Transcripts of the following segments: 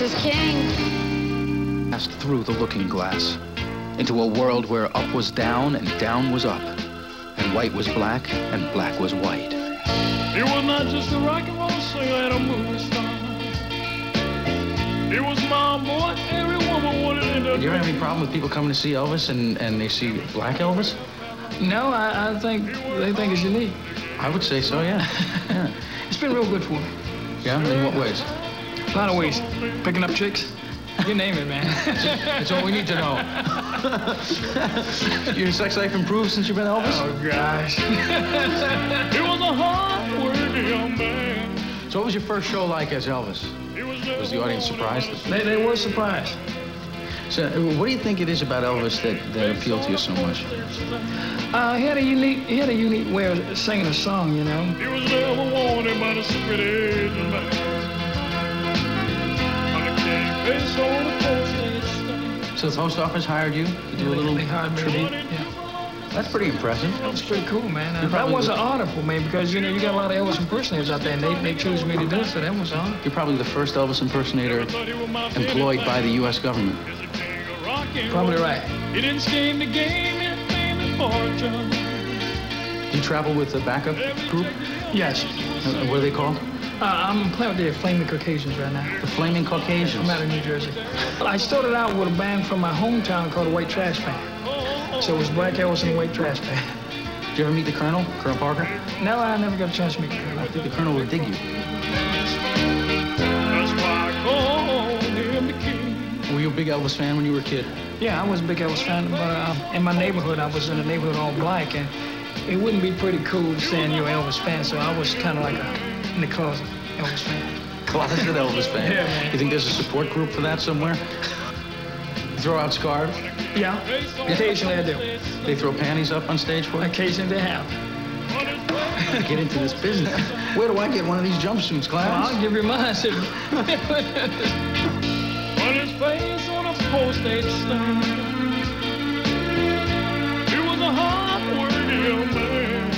is king. Passed through the looking glass into a world where up was down and down was up, and white was black and black was white. He was not just a rock and roll singer and a movie star. He was my boy, every woman wanted in the... Do you have any problem with people coming to see Elvis and they see black Elvis? No, I think they think it's unique. I would say so, yeah. Yeah. It's been real good for me. Yeah? In what ways? A lot of ways. Picking up chicks. You name it, man. That's all we need to know. Your sex life improved since you've been Elvis? Oh, gosh. He was a hard-working young man. So what was your first show like as Elvis? Was the audience surprised? They were surprised. So what do you think it is about Elvis that appealed to you so much? He had a unique way of singing a song, you know. He was never wanted by the secret agent man. So the post office hired you to do a little tribute? Yeah. That's pretty impressive. That's pretty cool, man. That was an honor for me because, you know, you got a lot of Elvis impersonators out there, and they chose me to do it, so that was an honor. You're probably the first Elvis impersonator employed by the U.S. government. Probably right. He didn't scheme the game in fame and fortune. Do you travel with a backup group? Yes. What are they called? I'm playing with the Flaming Caucasians right now. The Flaming Caucasians? I'm out of New Jersey. I started out with a band from my hometown called the White Trash Band. So it was Black Elvis and the White Trash Band. Did you ever meet the Colonel, Colonel Parker? No, I never got a chance to meet the Colonel. I think the Colonel would dig you. That's why I call him the king. Were you a big Elvis fan when you were a kid? Yeah, I was a big Elvis fan, but in my neighborhood, I was in a neighborhood all black, and it wouldn't be pretty cool saying you're an Elvis fan, so I was kind of like in the closet Elvis fan. Closet Elvis fan? Yeah, man. You think there's a support group for that somewhere? Throw out scarves? Yeah, occasionally I do. They throw panties up on stage for you? Occasionally they have. Get into this business. Where do I get one of these jumpsuits, Clarence? Well, I'll give you mine. On his face on a postage stamp. He was a hard-working young man.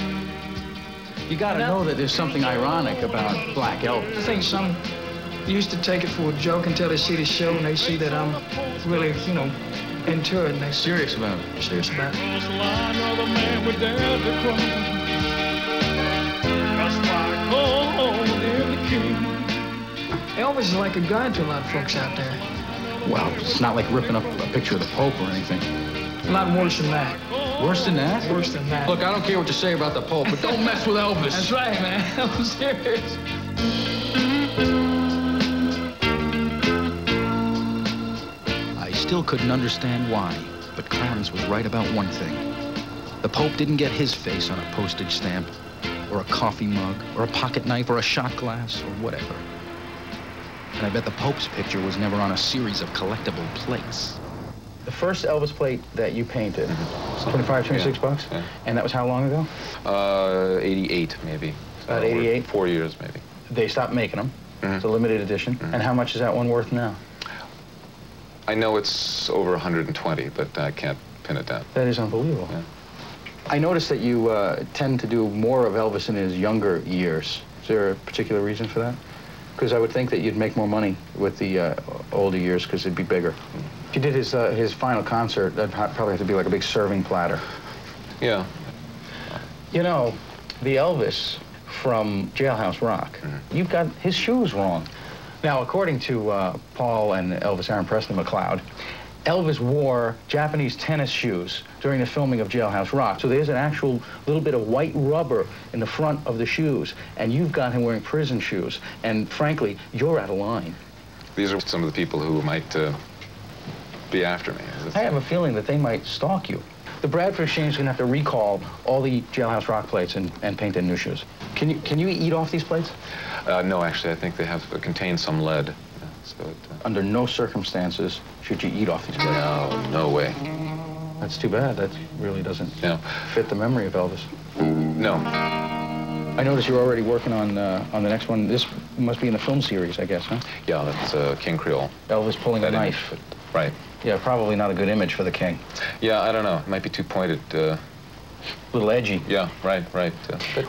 You gotta know that there's something ironic about Black Elvis. I think some used to take it for a joke until they see the show and they see that I'm really, you know, into it. And they're Serious about it. Serious about it. Cross the line, other man would dare to cross. That's why I call him the king. Elvis is like a guide to a lot of folks out there. Well, it's not like ripping up a picture of the Pope or anything. A lot worse than that. Worse than that? Worse than that. Look, I don't care what you say about the Pope, but don't mess with Elvis. That's right, man. I'm serious. I still couldn't understand why, but Clarence was right about one thing. The Pope didn't get his face on a postage stamp, or a coffee mug, or a pocket knife, or a shot glass, or whatever. And I bet the Pope's picture was never on a series of collectible plates. The first Elvis plate that you painted, 25, 26 bucks? Yeah. And that was how long ago? 88, maybe. About 88? 4 years, maybe. They stopped making them. It's a limited edition. And how much is that one worth now? I know it's over 120, but I can't pin it down. That is unbelievable. Yeah. I noticed that you tend to do more of Elvis in his younger years. Is there a particular reason for that? Because I would think that you'd make more money with the older years because it'd be bigger. If you did his final concert, that'd probably have to be like a big serving platter. Yeah. You know, the Elvis from Jailhouse Rock, you've got his shoes wrong. Now, according to Paul and Elvis Aaron Presley McLeod, Elvis wore Japanese tennis shoes during the filming of Jailhouse Rock. So there's an actual little bit of white rubber in the front of the shoes, and you've got him wearing prison shoes. And frankly, you're out of line. These are some of the people who might be after me. I have a feeling that they might stalk you. The Bradford Exchange is going to have to recall all the Jailhouse Rock plates and paint in new shoes. Can you eat off these plates? No, actually, I think they have contain some lead. Under no circumstances should you eat off these plates. No, no way. That's too bad. That really doesn't fit the memory of Elvis. No. I noticed you're already working on the next one. This must be in the film series, I guess, huh? Yeah, that's King Creole. Elvis pulling a knife. Image, right. Yeah, probably not a good image for the king. Yeah, I don't know. It might be too pointed. A little edgy. Yeah, right.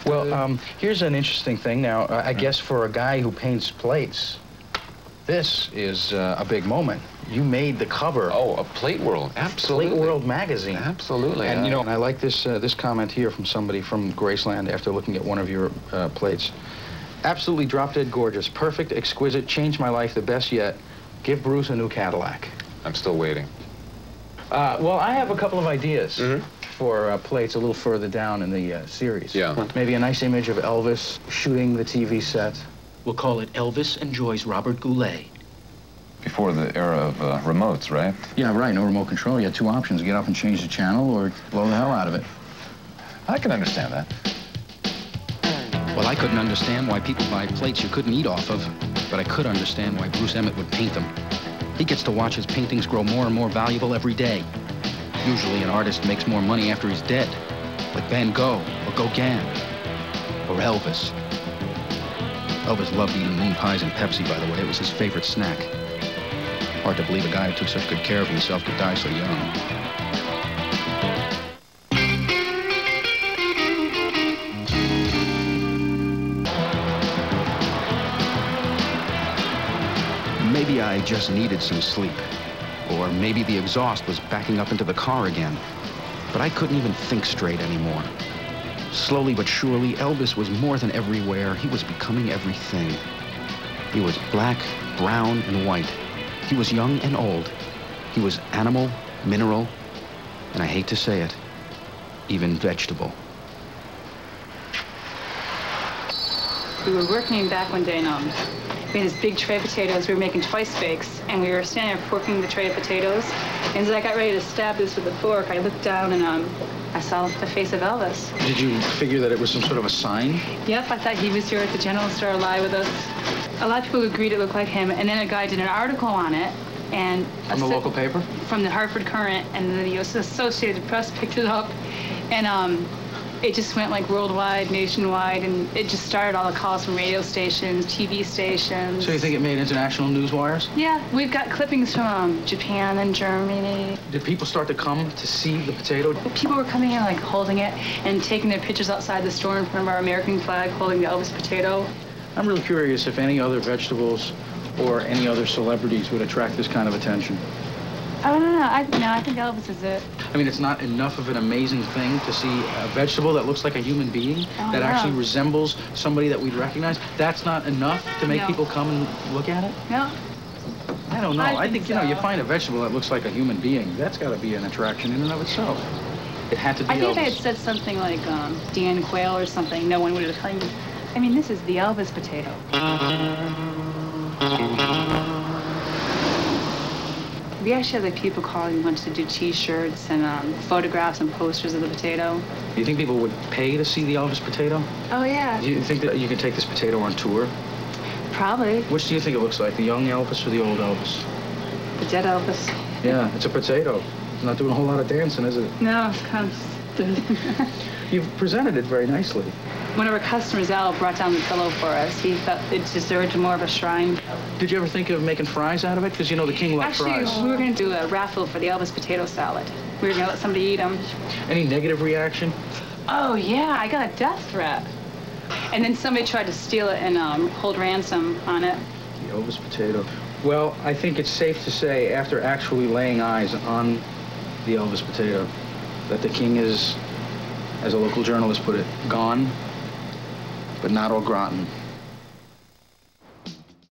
Well, here's an interesting thing now. I guess for a guy who paints plates, This is a big moment. You made the cover. Oh, a Plate World, absolutely. Plate World magazine. Absolutely. And, you know, and I like this, this comment here from somebody from Graceland after looking at one of your plates. Absolutely drop-dead gorgeous, perfect, exquisite, changed my life, the best yet. Give Bruce a new Cadillac. I'm still waiting. Well, I have a couple of ideas for plates a little further down in the series. Yeah. Maybe a nice image of Elvis shooting the TV set. We'll call it Elvis Enjoys Robert Goulet. Before the era of remotes, right? Yeah, right, no remote control. You had two options, get up and change the channel or blow the hell out of it. I can understand that. Well, I couldn't understand why people buy plates you couldn't eat off of, but I could understand why Bruce Emmett would paint them. He gets to watch his paintings grow more and more valuable every day. Usually an artist makes more money after he's dead, like Van Gogh or Gauguin or Elvis. Elvis loved eating moon pies and Pepsi, by the way. It was his favorite snack. Hard to believe a guy who took such good care of himself could die so young. Maybe I just needed some sleep. Or maybe the exhaust was backing up into the car again. But I couldn't even think straight anymore. Slowly but surely, Elvis was more than everywhere. He was becoming everything. He was black, brown, and white. He was young and old. He was animal, mineral, and I hate to say it, even vegetable. We were working back one day, and we had this big tray of potatoes. We were making twice bakes, and we were standing there forking the tray of potatoes. And as I got ready to stab this with a fork, I looked down and I saw the face of Elvis. Did you figure that it was some sort of a sign? Yep, I thought he was here at the General Store live with us. A lot of people agreed it looked like him, and then a guy did an article on it, and From the local paper? From the Hartford Courant, and the Associated Press picked it up, and it just went like worldwide, nationwide, and it just started all the calls from radio stations, TV stations. So you think it made international news wires? Yeah, we've got clippings from Japan and Germany. Did people start to come to see the potato? People were coming in like holding it and taking their pictures outside the store in front of our American flag, holding the Elvis potato. I'm really curious if any other vegetables or any other celebrities would attract this kind of attention. I don't know. I think Elvis is it. I mean, it's not enough of an amazing thing to see a vegetable that looks like a human being, that actually resembles somebody that we'd recognize. That's not enough to make people come and look at it? No. I don't know. I think, so. you know, you find a vegetable that looks like a human being. That's got to be an attraction in and of itself. It had to be I think Elvis. if I had said something like Dan Quayle or something, no one would have claimed it. I mean, this is the Elvis potato. We actually had like people calling wanted to do T-shirts and photographs and posters of the potato. Do you think people would pay to see the Elvis potato? Oh, yeah. Do you think that you could take this potato on tour? Probably. Which do you think it looks like, the young Elvis or the old Elvis? The dead Elvis. Yeah, it's a potato. It's not doing a whole lot of dancing, is it? No, it's kind of... You've presented it very nicely. One of our customers, Al, brought down the pillow for us. He thought it deserved more of a shrine. Did you ever think of making fries out of it? Because, you know, the king loved fries. Actually, we were going to do a raffle for the Elvis potato salad. We were going to let somebody eat them. Any negative reaction? Oh, yeah, I got a death threat. And then somebody tried to steal it and hold ransom on it. The Elvis potato. Well, I think it's safe to say, after actually laying eyes on the Elvis potato, that the king is, as a local journalist put it, gone, but not au gratin.